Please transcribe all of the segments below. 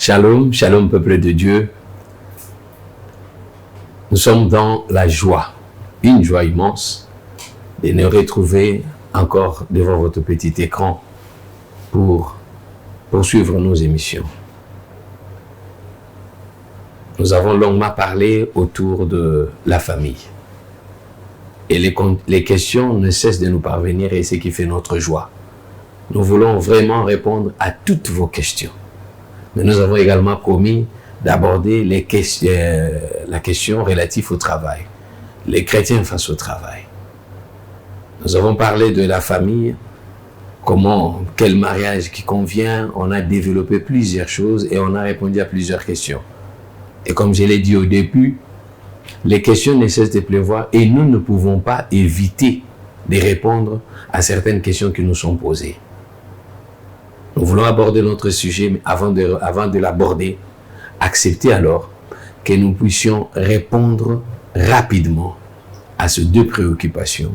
Shalom, shalom peuple de Dieu. Nous sommes dans la joie, une joie immense de nous retrouver encore devant votre petit écran pour poursuivre nos émissions. Nous avons longuement parlé autour de la famille. Et les questions ne cessent de nous parvenir et c'est ce qui fait notre joie. Nous voulons vraiment répondre à toutes vos questions. Mais nous avons également promis d'aborder la question relative au travail. Les chrétiens face au travail. Nous avons parlé de la famille, quel mariage qui convient. On a développé plusieurs choses et on a répondu à plusieurs questions. Et comme je l'ai dit au début, les questions ne cessent de pleuvoir et nous ne pouvons pas éviter de répondre à certaines questions qui nous sont posées. Nous voulons aborder notre sujet, mais avant de l'aborder, acceptez alors que nous puissions répondre rapidement à ces deux préoccupations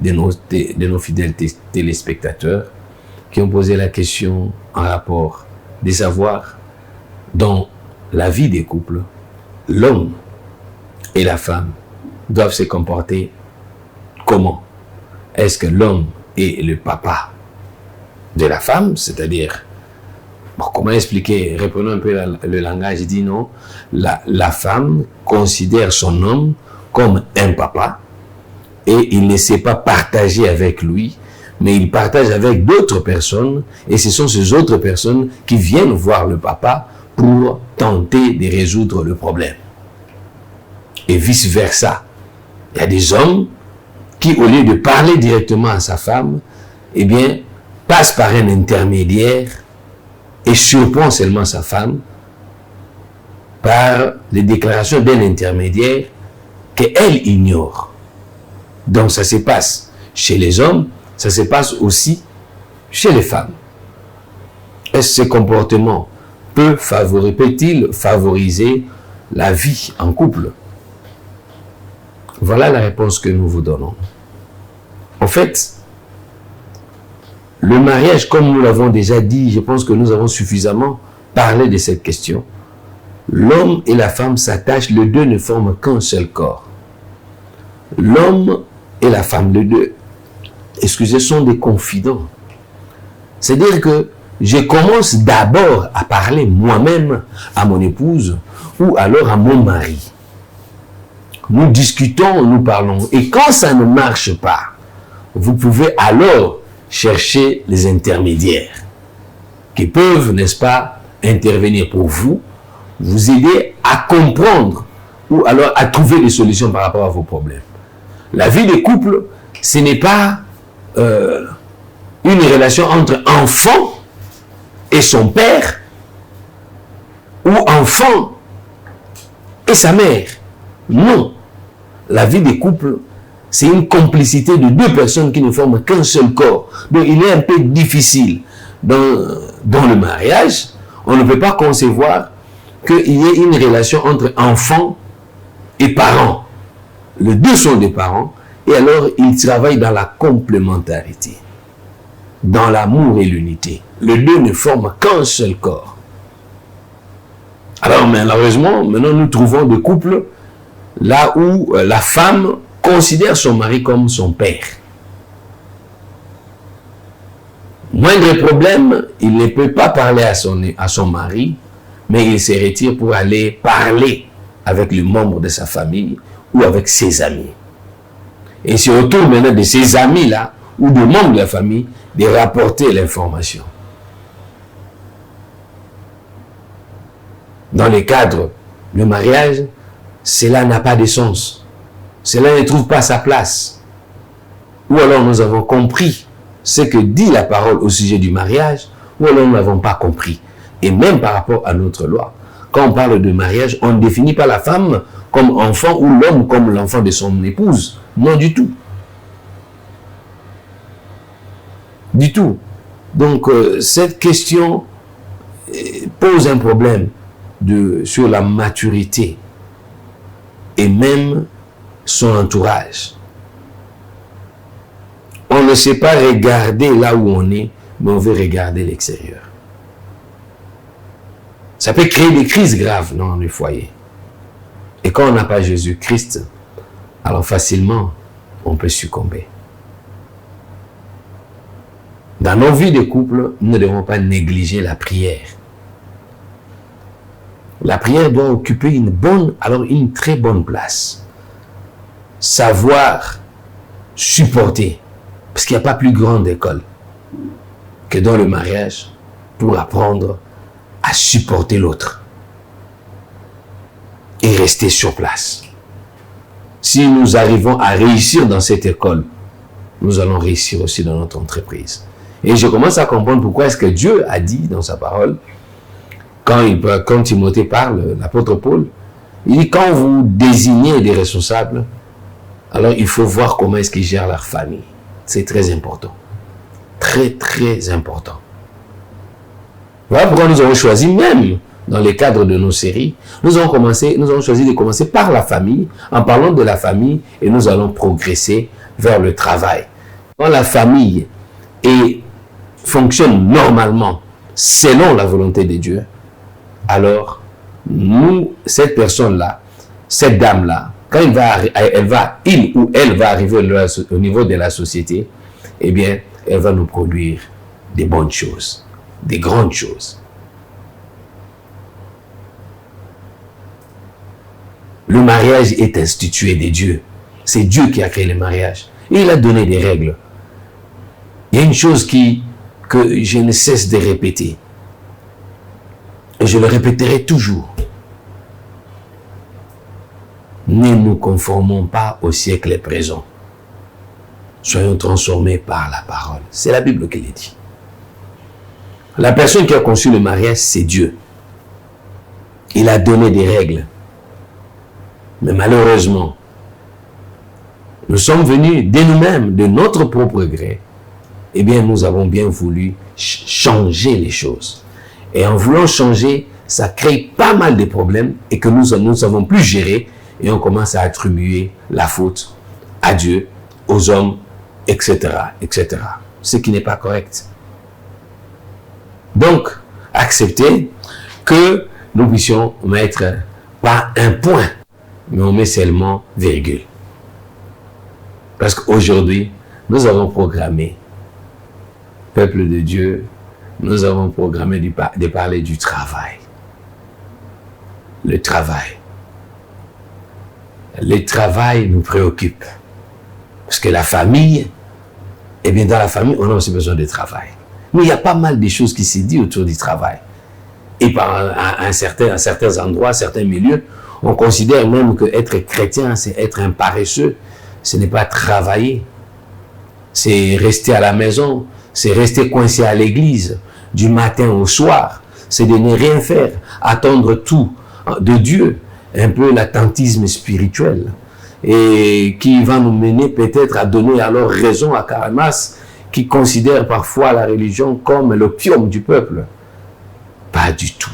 de nos fidèles téléspectateurs qui ont posé la question en rapport de savoir dans la vie des couples, l'homme et la femme doivent se comporter comment? Est-ce que l'homme est le papa de la femme, c'est-à-dire, comment expliquer, reprenons un peu le langage, il dit non, la femme considère son homme comme un papa et il ne sait pas partager avec lui, mais il partage avec d'autres personnes et ce sont ces autres personnes qui viennent voir le papa pour tenter de résoudre le problème. Et vice-versa. Il y a des hommes qui, au lieu de parler directement à sa femme, eh bien, passe par un intermédiaire et surprend seulement sa femme par les déclarations d'un intermédiaire qu'elle ignore. Donc ça se passe chez les hommes, ça se passe aussi chez les femmes. Est-ce que ce comportement peut-il favoriser la vie en couple? Voilà la réponse que nous vous donnons. En fait, le mariage, comme nous l'avons déjà dit, je pense que nous avons suffisamment parlé de cette question. L'homme et la femme s'attachent, les deux ne forment qu'un seul corps. L'homme et la femme, les deux, sont des confidents. C'est-à-dire que je commence d'abord à parler moi-même à mon épouse ou alors à mon mari. Nous discutons, nous parlons. Et quand ça ne marche pas, vous pouvez alors chercher les intermédiaires qui peuvent, n'est-ce pas, intervenir pour vous aider à comprendre ou alors à trouver des solutions par rapport à vos problèmes. La vie des couples, ce n'est pas une relation entre enfant et son père ou enfant et sa mère. Non. La vie des couples, c'est une complicité de deux personnes qui ne forment qu'un seul corps. Donc, il est un peu difficile. Dans le mariage, on ne peut pas concevoir qu'il y ait une relation entre enfants et parents. Les deux sont des parents et alors ils travaillent dans la complémentarité, dans l'amour et l'unité. Les deux ne forment qu'un seul corps. Alors, malheureusement, maintenant nous trouvons des couples là où la femme considère son mari comme son père. Moindre problème, il ne peut pas parler à son mari, mais il se retire pour aller parler avec les membres de sa famille ou avec ses amis. Et c'est au tour maintenant de ses amis-là ou de membres de la famille de rapporter l'information. Dans le cadre du mariage, cela n'a pas de sens. Cela ne trouve pas sa place. Ou alors nous avons compris ce que dit la parole au sujet du mariage, ou alors nous n'avons pas compris. Et même par rapport à notre loi, quand on parle de mariage, on ne définit pas la femme comme enfant ou l'homme comme l'enfant de son épouse. Non du tout. Du tout. Donc cette question pose un problème sur la maturité et même son entourage. On ne sait pas regarder là où on est, mais on veut regarder l'extérieur. Ça peut créer des crises graves dans le foyer. Et quand on n'a pas Jésus-Christ, alors facilement, on peut succomber. Dans nos vies de couple, nous ne devons pas négliger la prière. La prière doit occuper une très bonne place. Savoir supporter. Parce qu'il n'y a pas plus grande école que dans le mariage pour apprendre à supporter l'autre et rester sur place. Si nous arrivons à réussir dans cette école, nous allons réussir aussi dans notre entreprise. Et je commence à comprendre pourquoi est-ce que Dieu a dit dans sa parole, quand Timothée parle, l'apôtre Paul, il dit quand vous désignez des responsables, alors il faut voir comment est-ce qu'ils gèrent leur famille. C'est très important. Très, très important. Voilà pourquoi nous avons choisi, même dans les cadres de nos séries, nous avons choisi de commencer par la famille, en parlant de la famille, et nous allons progresser vers le travail. Quand la famille fonctionne normalement, selon la volonté de Dieu, alors cette personne-là, cette dame-là, quand il ou elle va arriver au niveau de la société, eh bien, elle va nous produire des bonnes choses, des grandes choses. Le mariage est institué de Dieu. C'est Dieu qui a créé le mariage. Et il a donné des règles. Il y a une chose que je ne cesse de répéter. Et je le répéterai toujours. Ne nous conformons pas au siècle présent. Soyons transformés par la parole. C'est la Bible qui le dit. La personne qui a conçu le mariage, c'est Dieu. Il a donné des règles. Mais malheureusement, nous sommes venus de nous-mêmes, de notre propre gré. Eh bien, nous avons bien voulu changer les choses. Et en voulant changer, ça crée pas mal de problèmes et que nous ne savons plus gérer. Et on commence à attribuer la faute à Dieu, aux hommes, etc., etc. Ce qui n'est pas correct. Donc, accepter que nous puissions mettre pas un point, mais on met seulement virgule. Parce qu'aujourd'hui, nous avons programmé, peuple de Dieu, nous avons programmé de parler du travail. Le travail. Le travail nous préoccupe. Parce que la famille, eh bien dans la famille, on a aussi besoin de travail. Mais il y a pas mal de choses qui se disent autour du travail. Et à certains endroits, certains milieux, on considère même qu'être chrétien, c'est être un paresseux. Ce n'est pas travailler. C'est rester à la maison. C'est rester coincé à l'église du matin au soir. C'est de ne rien faire. Attendre tout de Dieu. Un peu l'attentisme spirituel. Et qui va nous mener peut-être à donner alors raison à Karl Marx, qui considère parfois la religion comme l'opium du peuple. Pas du tout.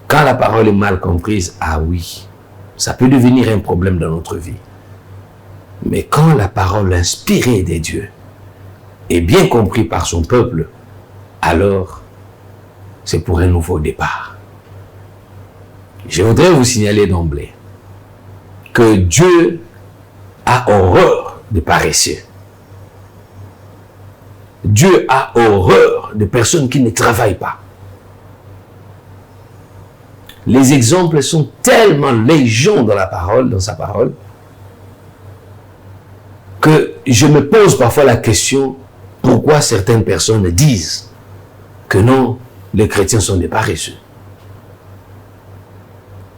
Quand la parole est mal comprise, ah oui, ça peut devenir un problème dans notre vie. Mais quand la parole inspirée des dieux est bien comprise par son peuple, alors c'est pour un nouveau départ. Je voudrais vous signaler d'emblée que Dieu a horreur des paresseux. Dieu a horreur des personnes qui ne travaillent pas. Les exemples sont tellement légion dans la parole, dans sa parole, que je me pose parfois la question pourquoi certaines personnes disent que non, les chrétiens sont des paresseux.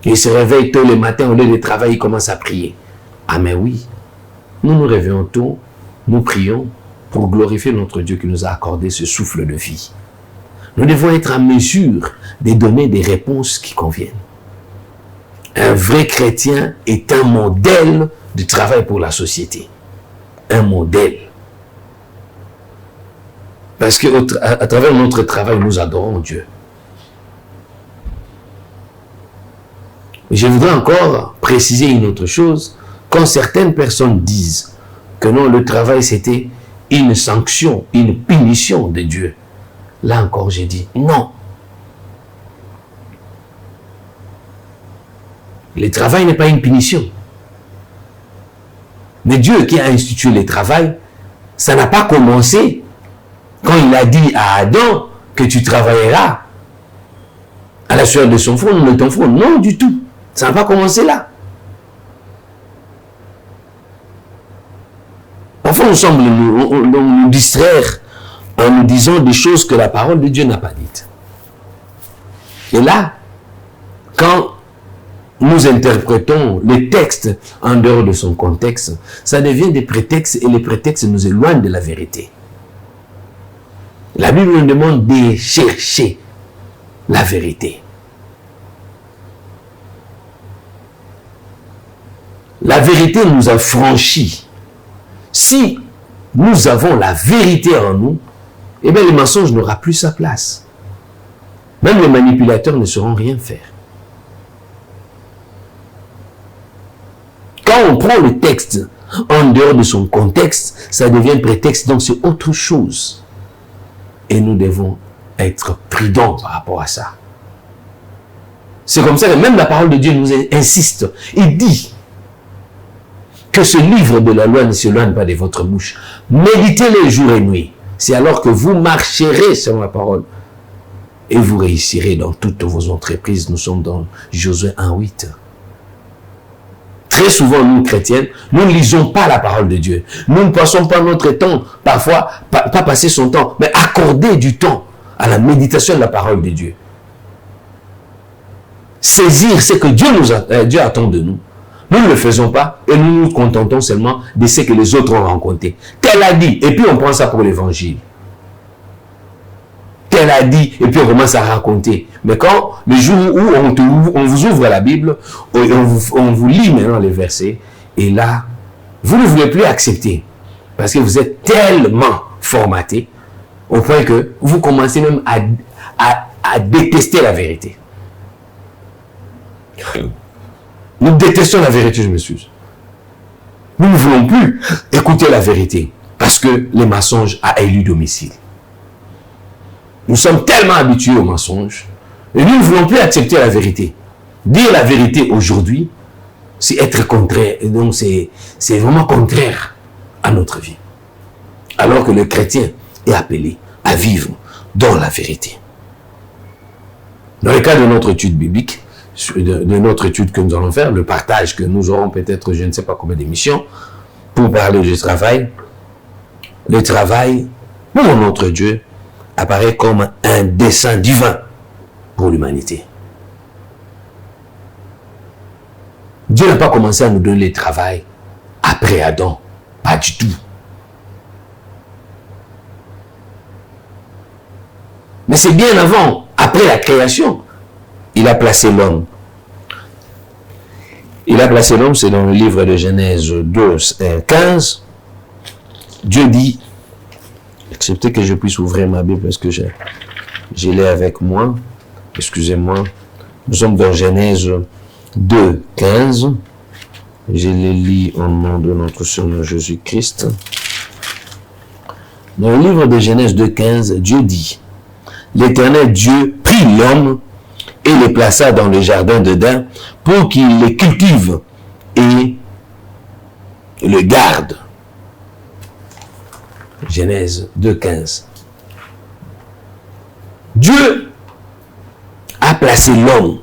Ils se réveillent tôt le matin, au lieu de travailler, ils commencent à prier. Ah mais oui, nous nous réveillons tôt, nous prions pour glorifier notre Dieu qui nous a accordé ce souffle de vie. Nous devons être en mesure de donner des réponses qui conviennent. Un vrai chrétien est un modèle de travail pour la société. Un modèle. Parce qu'à travers notre travail, nous adorons Dieu. Je voudrais encore préciser une autre chose. Quand certaines personnes disent que non, le travail c'était une sanction, une punition de Dieu. Là encore, j'ai dit non. Le travail n'est pas une punition. Mais Dieu qui a institué le travail, ça n'a pas commencé quand il a dit à Adam que tu travailleras à la sueur de son front, de ton front. Non, du tout. Ça n'a pas commencé là. Parfois, on semble nous distraire en nous disant des choses que la parole de Dieu n'a pas dites. Et là, quand nous interprétons les textes en dehors de son contexte, ça devient des prétextes et les prétextes nous éloignent de la vérité. La Bible nous demande de chercher la vérité. La vérité nous a franchis. Si nous avons la vérité en nous, eh bien le mensonge n'aura plus sa place. Même les manipulateurs ne sauront rien faire. Quand on prend le texte en dehors de son contexte, ça devient prétexte, donc c'est autre chose. Et nous devons être prudents par rapport à ça. C'est comme ça que même la parole de Dieu nous insiste. Il dit que ce livre de la loi ne s'éloigne pas de votre bouche. Méditez-le jour et nuit. C'est alors que vous marcherez sur la parole. Et vous réussirez dans toutes vos entreprises. Nous sommes dans Josué 1:8. Très souvent, nous, chrétiens, nous ne lisons pas la parole de Dieu. Nous ne passons pas notre temps, parfois, pas passer son temps, mais accorder du temps à la méditation de la parole de Dieu. Saisir ce que Dieu attend de nous. Nous ne le faisons pas et nous nous contentons seulement de ce que les autres ont rencontré. Tel a dit, et puis on prend ça pour l'évangile. Tel a dit, et puis on commence à raconter. Mais quand, le jour où on vous ouvre la Bible, on vous lit maintenant les versets, et là, vous ne voulez plus accepter. Parce que vous êtes tellement formaté, au point que vous commencez même à détester la vérité. Nous détestons la vérité, je m'excuse. Nous ne voulons plus écouter la vérité, parce que le mensonge a élu domicile. Nous sommes tellement habitués au mensonge, et nous ne voulons plus accepter la vérité. Dire la vérité aujourd'hui, c'est être contraire, et donc c'est vraiment contraire à notre vie. Alors que le chrétien est appelé à vivre dans la vérité. Dans le cas de notre étude biblique, de notre étude que nous allons faire, le partage que nous aurons peut-être, je ne sais pas combien d'émissions, pour parler du travail. Le travail, pour notre Dieu, apparaît comme un dessein divin pour l'humanité. Dieu n'a pas commencé à nous donner le travail après Adam, pas du tout. Mais c'est bien avant, après la création, il a placé l'homme. Il a placé l'homme, c'est dans le livre de Genèse 2, 15. Dieu dit, acceptez que je puisse ouvrir ma Bible parce que je l'ai avec moi. Excusez-moi. Nous sommes dans Genèse 2, 15. Je les lis au nom de notre Seigneur Jésus-Christ. Dans le livre de Genèse 2, 15, Dieu dit, l'Éternel Dieu prit l'homme et le plaça dans le jardin d'Éden pour qu'il le cultive et le garde. Genèse 2,15. Dieu a placé l'homme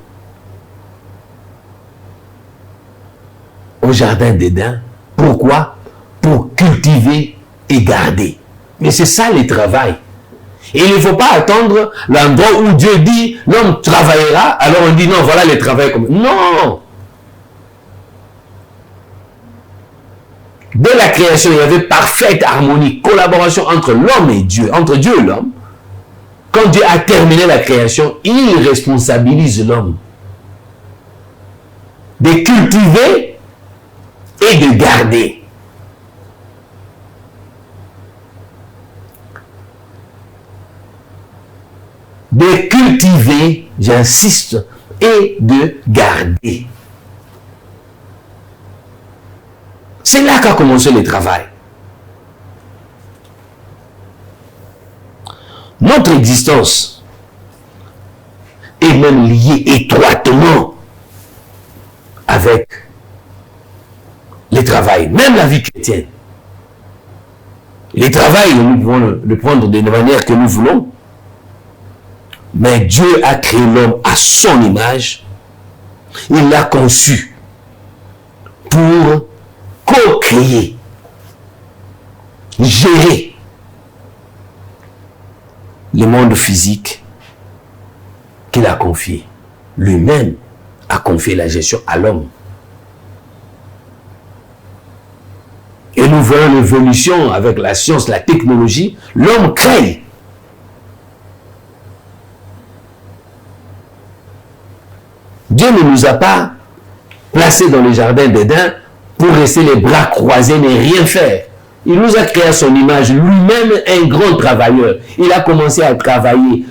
au jardin d'Éden. Pourquoi? Pour cultiver et garder. Mais c'est ça le travail. Et il ne faut pas attendre l'endroit où Dieu dit l'homme travaillera, alors on dit non, voilà le travail comme. Non! Dès la création, il y avait parfaite harmonie, collaboration entre l'homme et Dieu, entre Dieu et l'homme. Quand Dieu a terminé la création, il responsabilise l'homme de cultiver et de garder. De cultiver, j'insiste, et de garder. C'est là qu'a commencé le travail. Notre existence est même liée étroitement avec les travails, même la vie chrétienne. Les travails, nous pouvons le prendre de la manière que nous voulons, mais Dieu a créé l'homme à son image. Il l'a conçu pour co-créer, gérer le monde physique qu'il a confié. Lui-même a confié la gestion à l'homme. Et nous voyons l'évolution avec la science, la technologie. L'homme crée. Dieu ne nous a pas placés dans le jardin d'Éden pour rester les bras croisés et rien faire. Il nous a créé à son image, lui-même un grand travailleur. Il a commencé à travailler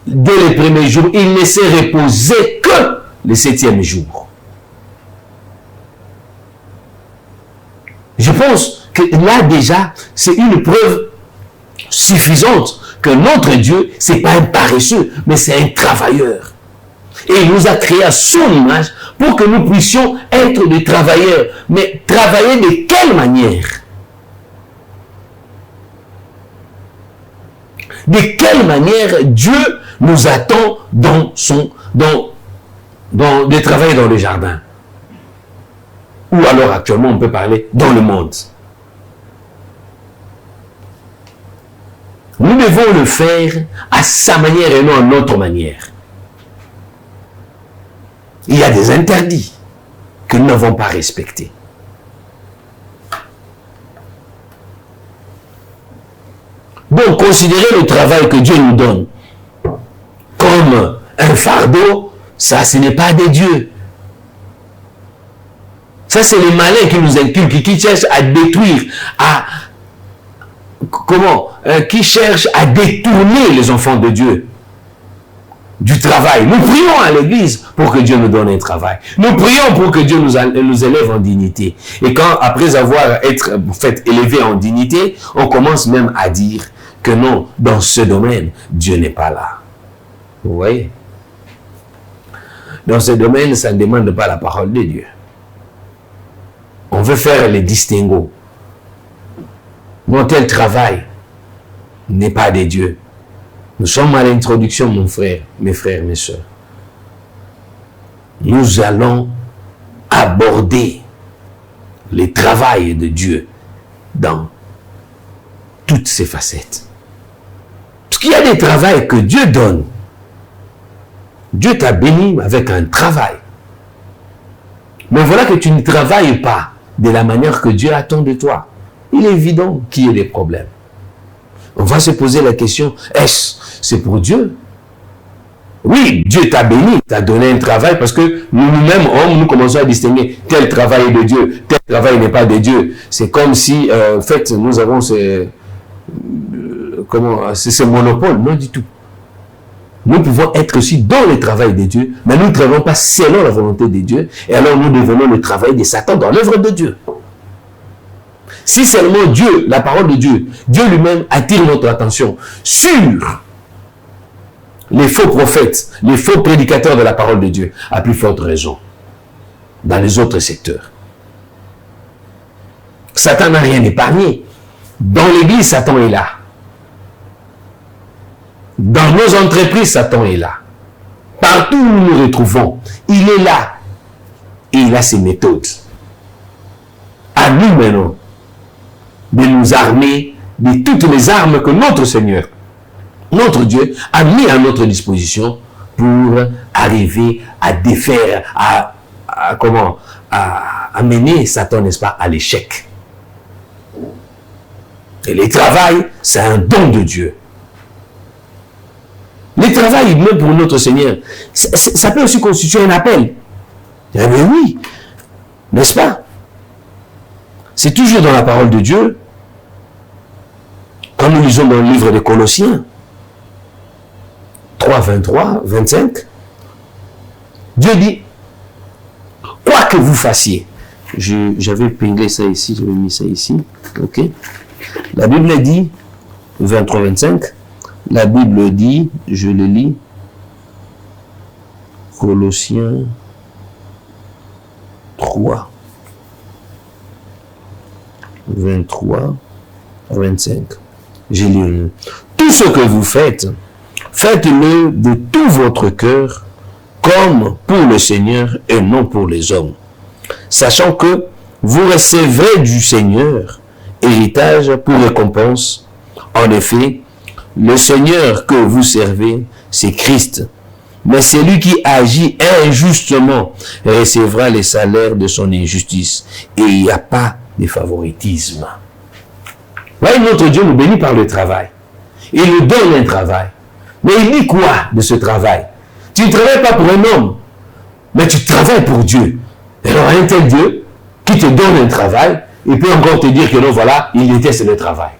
dès les premiers jours. Il ne s'est reposé que le 7e jour. Je pense que là déjà, c'est une preuve suffisante que notre Dieu, ce n'est pas un paresseux, mais c'est un travailleur. Et il nous a créé à son image pour que nous puissions être des travailleurs. Mais travailler de quelle manière? De quelle manière Dieu nous attend de travailler dans le jardin? Ou alors actuellement on peut parler dans le monde. Nous devons le faire à sa manière et non à notre manière. Il y a des interdits que nous n'avons pas respectés. Donc, considérer le travail que Dieu nous donne comme un fardeau, ça, ce n'est pas des dieux. Ça, c'est les malins qui nous inculquent, qui cherchent à détruire, qui cherchent à détourner les enfants de Dieu du travail. Nous prions à l'église pour que Dieu nous donne un travail. Nous prions pour que Dieu nous élève en dignité. Et quand, après avoir été élevé en dignité, on commence même à dire que non, dans ce domaine, Dieu n'est pas là. Vous voyez? Dans ce domaine, ça ne demande pas la parole de Dieu. On veut faire les distinguos. Mon tel travail n'est pas de Dieu. Nous sommes à l'introduction, mon frère, mes frères, mes soeurs. Nous allons aborder le travail de Dieu dans toutes ses facettes. Parce qu'il y a des travails que Dieu donne. Dieu t'a béni avec un travail. Mais voilà que tu ne travailles pas de la manière que Dieu attend de toi. Il est évident qu'il y ait des problèmes. On va se poser la question, est-ce c'est pour Dieu? Oui, Dieu t'a béni, t'a donné un travail parce que nous-mêmes, hommes, nous commençons à distinguer tel travail est de Dieu, tel travail n'est pas de Dieu. C'est comme si, en fait, nous avons ce monopole. Non du tout. Nous pouvons être aussi dans le travail de Dieu, mais nous ne travaillons pas selon la volonté de Dieu, et alors nous devenons le travail de Satan dans l'œuvre de Dieu. Si seulement Dieu, la parole de Dieu, Dieu lui-même attire notre attention sur les faux prophètes, les faux prédicateurs de la parole de Dieu, à plus forte raison, dans les autres secteurs. Satan n'a rien épargné. Dans l'église, Satan est là. Dans nos entreprises, Satan est là. Partout où nous nous retrouvons, il est là. Et il a ses méthodes. À nous maintenant de nous armer de toutes les armes que notre Seigneur, notre Dieu, a mis à notre disposition pour arriver à défaire, à mener Satan, n'est-ce pas, à l'échec. Et le travail, c'est un don de Dieu. Le travail, même pour notre Seigneur, ça peut aussi constituer un appel. Eh bien oui, n'est-ce pas? C'est toujours dans la parole de Dieu, quand nous lisons dans le livre des Colossiens, 3, 23, 25, Dieu dit, quoi que vous fassiez, j'avais pinglé ça ici, j'avais mis ça ici, ok? La Bible dit, 23, 25, la Bible dit, je le lis, Colossiens 23 à 25. J'ai lu. Tout ce que vous faites, faites-le de tout votre cœur, comme pour le Seigneur et non pour les hommes, sachant que vous recevrez du Seigneur héritage pour récompense. En effet, le Seigneur que vous servez, c'est Christ. Mais celui qui agit injustement recevra les salaires de son injustice. Et il n'y a pas de favoritisme. Voyez, notre Dieu nous bénit par le travail. Il nous donne un travail. Mais il dit quoi de ce travail? Tu ne travailles pas pour un homme, mais tu travailles pour Dieu. Alors un tel Dieu qui te donne un travail, il peut encore te dire que non, voilà, il déteste le travail.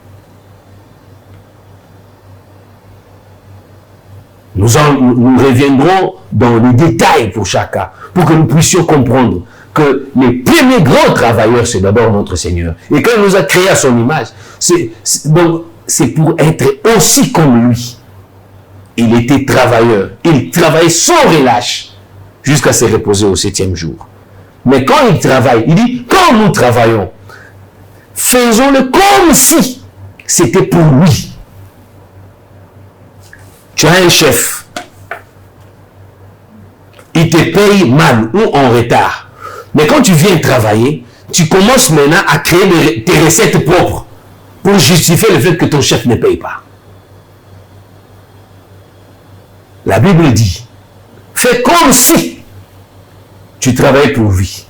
Nous reviendrons dans les détails pour chacun, pour que nous puissions comprendre que les premiers grands travailleurs, c'est d'abord notre Seigneur. Et quand il nous a créés à son image, c'est pour être aussi comme lui. Il était travailleur. Il travaillait sans relâche jusqu'à se reposer au 7e jour. Mais quand il travaille, il dit, quand nous travaillons, faisons-le comme si c'était pour lui. Tu as un chef. Il te paye mal ou en retard. Mais quand tu viens travailler, tu commences maintenant à créer tes recettes propres pour justifier le fait que ton chef ne paye pas. La Bible dit, fais comme si tu travailles pour lui.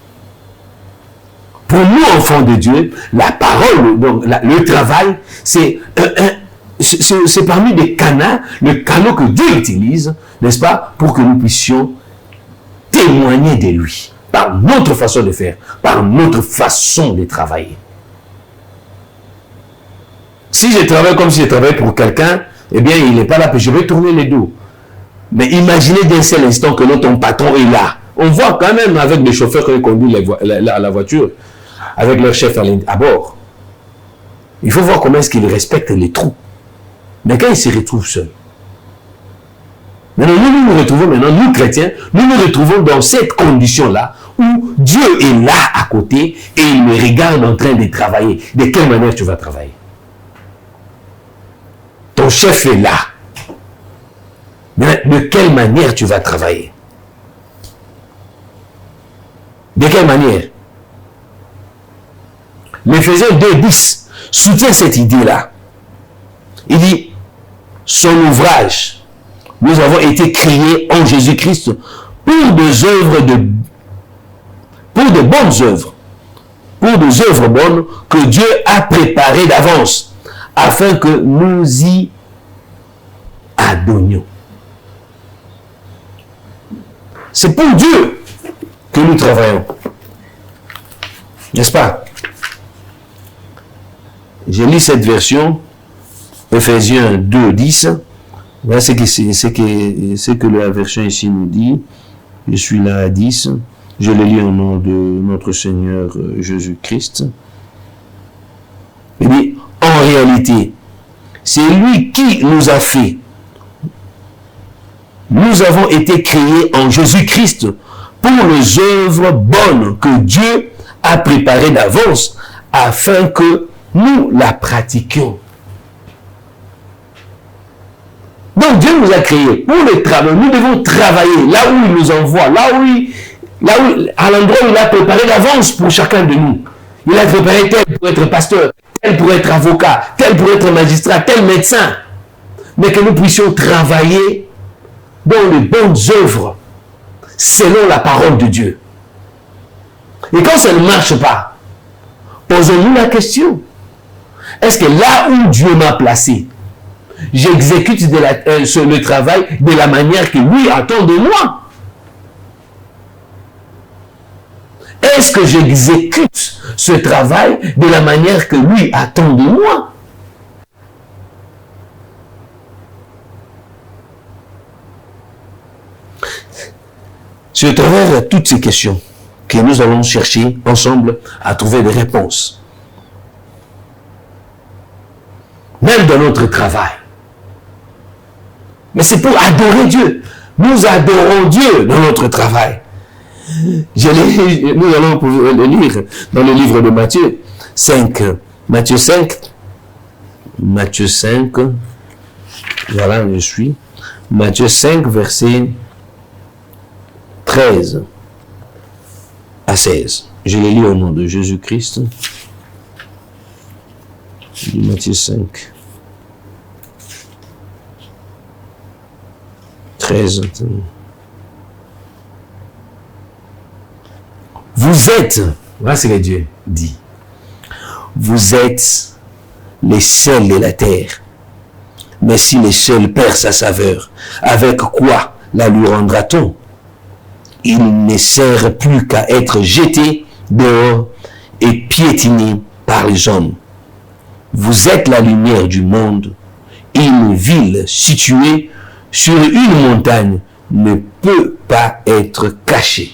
Pour nous, enfants de Dieu, la parole, donc le travail, c'est parmi les canaux, le canal que Dieu utilise, n'est-ce pas, pour que nous puissions témoigner de lui, par notre façon de faire, par notre façon de travailler. Si je travaille comme si je travaillais pour quelqu'un, eh bien, il n'est pas là, puis je vais tourner les dos. Mais imaginez d'un seul instant que ton patron est là. On voit quand même avec des chauffeurs qui conduisent la voiture, avec leur chef à bord. Il faut voir comment est-ce qu'ils respectent les trous. Mais quand ils se retrouvent seuls, maintenant nous retrouvons maintenant, nous chrétiens, nous nous retrouvons dans cette condition-là où Dieu est là à côté et il me regarde en train de travailler. De quelle manière tu vas travailler? Ton chef est là. Mais de quelle manière tu vas travailler? De quelle manière? L'Éphésiens 2:10 soutient cette idée-là. Il dit, son ouvrage, nous avons été créés en Jésus-Christ pour des œuvres pour de bonnes œuvres, pour des œuvres bonnes que Dieu a préparées d'avance, afin que nous y adonnions. C'est pour Dieu que nous travaillons. N'est-ce pas? J'ai lu cette version, Éphésiens 2:10. Voilà ce que la version ici nous dit. Je suis là à 10. Je le lis au nom de notre Seigneur Jésus-Christ. Il dit, en réalité, c'est lui qui nous a fait. Nous avons été créés en Jésus-Christ pour les œuvres bonnes que Dieu a préparées d'avance afin que nous la pratiquions. Donc Dieu nous a créés pour le travail. Nous devons travailler là où il nous envoie, là où à l'endroit où il a préparé d'avance pour chacun de nous. Il a préparé tel pour être pasteur, tel pour être avocat, tel pour être magistrat, tel médecin. Mais que nous puissions travailler dans les bonnes œuvres selon la parole de Dieu. Et quand ça ne marche pas, posons-nous la question. Est-ce que là où Dieu m'a placé, j'exécute le travail de la manière que lui attend de moi? Est-ce que j'exécute ce travail de la manière que lui attend de moi? C'est à travers toutes ces questions que nous allons chercher ensemble à trouver des réponses. Même dans notre travail. Mais c'est pour adorer Dieu. Nous adorons Dieu dans notre travail. Nous allons pouvoir le lire dans le livre de Matthieu 5. Matthieu 5. Matthieu 5. Voilà, je suis. Matthieu 5, verset 13 à 16. Je les lis au nom de Jésus-Christ. Matthieu 5. 13. Vous êtes, voilà ce que Dieu dit, vous êtes les sels de la terre. Mais si le sel perd sa saveur, avec quoi la lui rendra-t-on? Il ne sert plus qu'à être jeté dehors et piétiné par les hommes. Vous êtes la lumière du monde. Une ville située sur une montagne ne peut pas être cachée.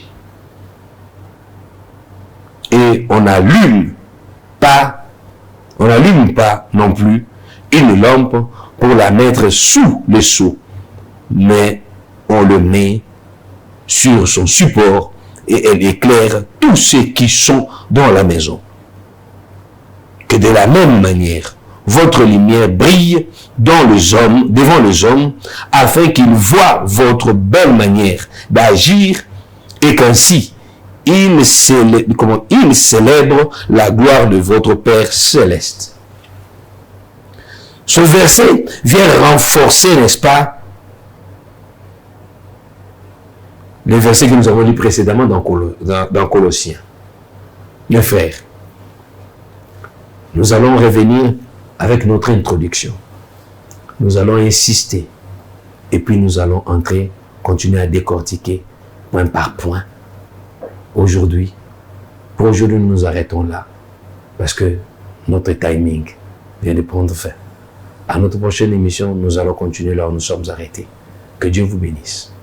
Et on n'allume pas non plus une lampe pour la mettre sous le seau, mais on le met sur son support et elle éclaire tous ceux qui sont dans la maison. Que de la même manière, votre lumière brille devant les hommes, afin qu'ils voient votre belle manière d'agir et qu'ainsi, ils célèbrent la gloire de votre Père céleste. Ce verset vient renforcer, n'est-ce pas, le verset que nous avons lu précédemment dans Colossiens. Mes frères, nous allons revenir avec notre introduction. Nous allons insister et puis nous allons entrer, continuer à décortiquer point par point. Pour aujourd'hui, nous nous arrêtons là parce que notre timing vient de prendre fin. À notre prochaine émission, nous allons continuer là où nous sommes arrêtés. Que Dieu vous bénisse.